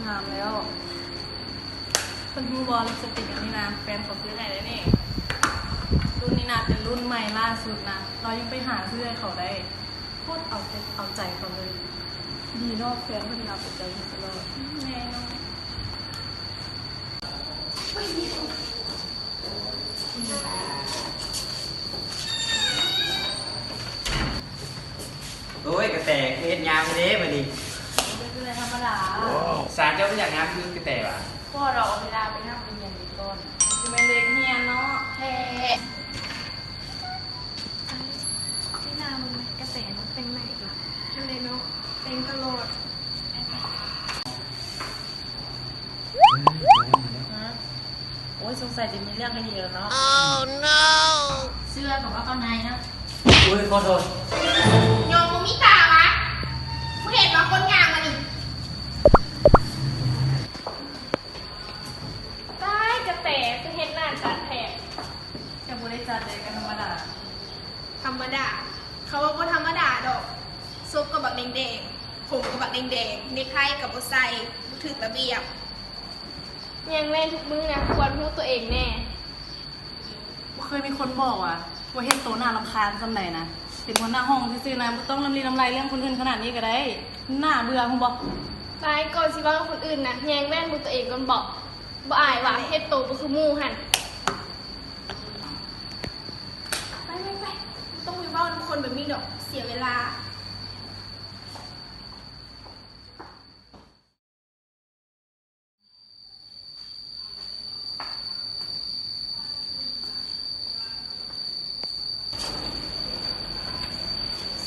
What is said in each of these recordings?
ถามแล้วคนฮูบอลลิปสติกอันนี้นะแฟนเขาซื้อให้ได้นี่รุ่นนี้นะเป็นรุ่นใหม่ล่าสุดนะเรายังไปหาซื้อให้เขาได้โคตรเอาใจเขาเลยดีนอกแฟนคนเราเป็นใจตลอดแน่นอนโอ้ยกระแตเฮ็ดยามเด้มาดิเป็นอะไรธรรมดาสารเจ้าไม่อยากงามคือกระแตว่ะพ่อเราเอาเวลาไปนั่งเรียนดีก่อนคือเป็นเด็กเฮียนเนาะแฮ่ พี่นามันกระแสมันเป็นใหม่อีกทะเลเนาะเป็นตลอดโอ้ยสงสัยจะมีเรื่องให้ดีแล้วเนาะ เสื้อของว่าข้างในนะ อุ้ยขอโทษ โยมมิตาวะผู้เห็นว่าคนงามมาดิได้กระแสจะเห็นหน้าจัดแผล จะบริจาคเลยกันธรรมดา ธรรมดา เขาว่าธรรมดาดอกซุปกับบักแดงๆผมกับบักแดงๆเนคไทกับบุไซถือระเบียบ ยังแม่ทุกมื้อนะควรพูดตัวเองแน่ เคยมีคนบอกว่าเห็นโตหน้ารำคาญสำไหนนะเป็นคนหน้าห้องซื่อๆนะไม่ต้องลำลีลำไรเรื่องคนอื่นขนาดนี้ก็ได้หน้าเบื่อคุณบอก ตายก่อนสิว่าคนอื่นนะยังแม่พูดตัวเองก่อนบอกบ่อายว่าเฮ็ดโตก็คือหมู่หัน ไปต้องไปเว้าทุกคนแบบนี้ดอกเสียเวลา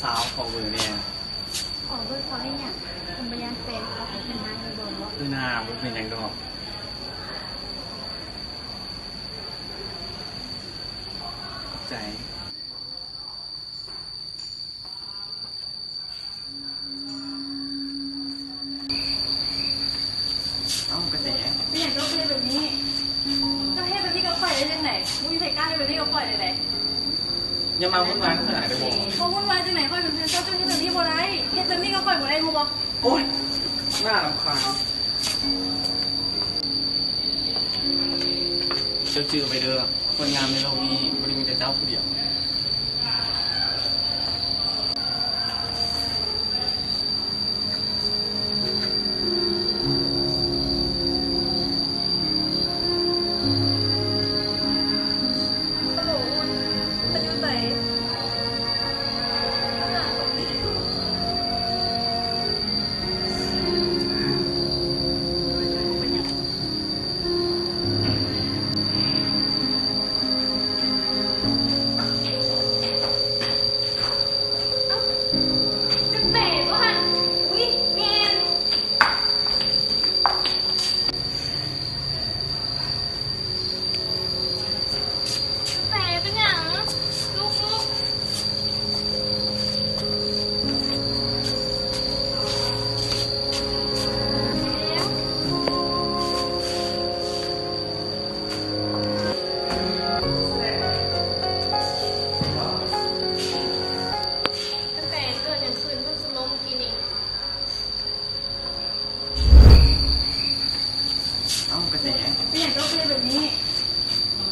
สาวของมือเนี่ย ขอเบอร์เขาให้เนี่ยคุณพยานแฟนเขาเป็นนายในบอกว่า คือหน้าบุกเป็นยังดอกใจเอ้ากระแต ไม่อยากก็เฮ็ดแบบนี้ก็เฮ็ดแบบนี้ก็ปล่อยได้ยังไงมึงมีใครกล้าเฮ็ดแบบนี้ก็ปล่อยได้ไหน อย่ามาวุ่นวายขนาดนี้บอก เพราะวุ่นวายจังไหนค่อยเป็นเพื่อนเจ้าเฮ็ดแบบนี้บ่ได้เฮ็ดแบบนี้ก็ปล่อยบ่ได้มึงบอก โอ๊ยหน้ารำคาญเจ้าจือไปเด้อคนงามในโลกนี้บริมีแต่เจ้าผู้เดียวฮัลโหลมันอยู่ไหนกระแตบ่หันอุ้ยแม่นกระแตเป็นหยังลูกกระแตเกิดอย่างคืนเพิ่งสลบเมื่อกี้นี่ เอ้ากระแต ไม่อยากก็เฮ็ดแบบนี้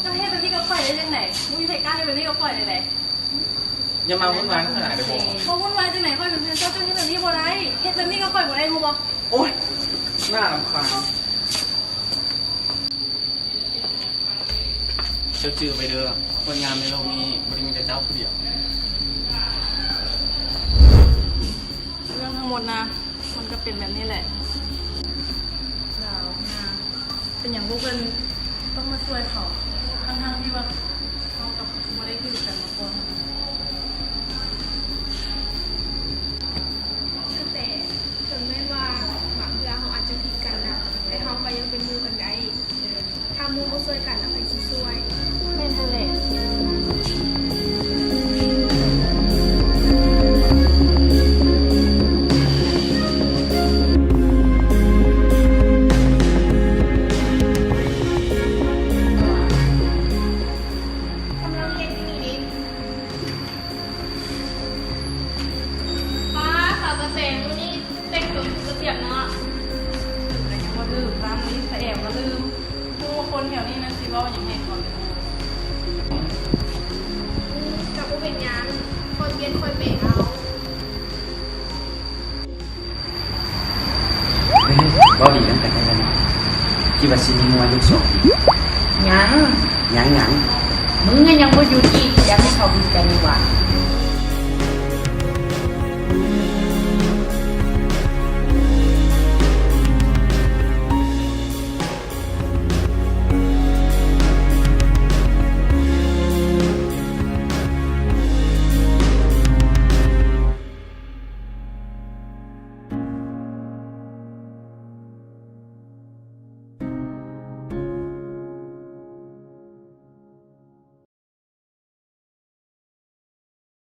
ก็เฮ็ดแบบนี้ก็ปล่อยได้ยังไงมึงมีใครกล้าเฮ็ดแบบนี้ก็ปล่อยได้ไหน อย่ามาวุ่นวายขนาดนี้บอก เพราะวุ่นวายจังไหนค่อยเป็นเพื่อนเจ้าเฮ็ดแบบนี้บ่ได้เฮ็ดแบบนี้ก็ปล่อยบ่ได้มึงบอก โอ๊ยหน้ารำคาญเจ้าจือไปเด้อคนงามในโลกนี้บริมีแต่เจ้าผู้เดียว เรื่องทั้งหมดนะมันก็เป็นแบบนี้แหละดาวนะเป็นอย่างพวกเพิ่นต้องมาช่วยเขาทั้งๆที่ว่าเขากับบ่ได้คือกันมาก่อน กระแสถึงแม้ว่าบางเรื่องเขาอาจจะผิดกันนะแต่เขาก็ยังเป็นหมู่กันได้ถ้าหมู่ก็ช่วยกันแล้วใครสิช่วย แม่นทะเล กำลังเล่นนี่ดิ ป้าขาวกระแตมื้อนี้แต่งตัวถูกระเบียบเนาะ แต่ยังว่า ก็ลืมพวกคนแถวนี้นะสิว่าอย่างเห็นก่อนเลย กับผู้เป็นหยังคอยเปลี่ยนคอยเบรกเอา บ่ดีตั้งแต่แรกแล้วคิดว่าสิมีมวยลูกสอง ยัง หยัง มึงก็ยังบ่หยุดอีกอยากให้เขาดีกันดีกว่า อ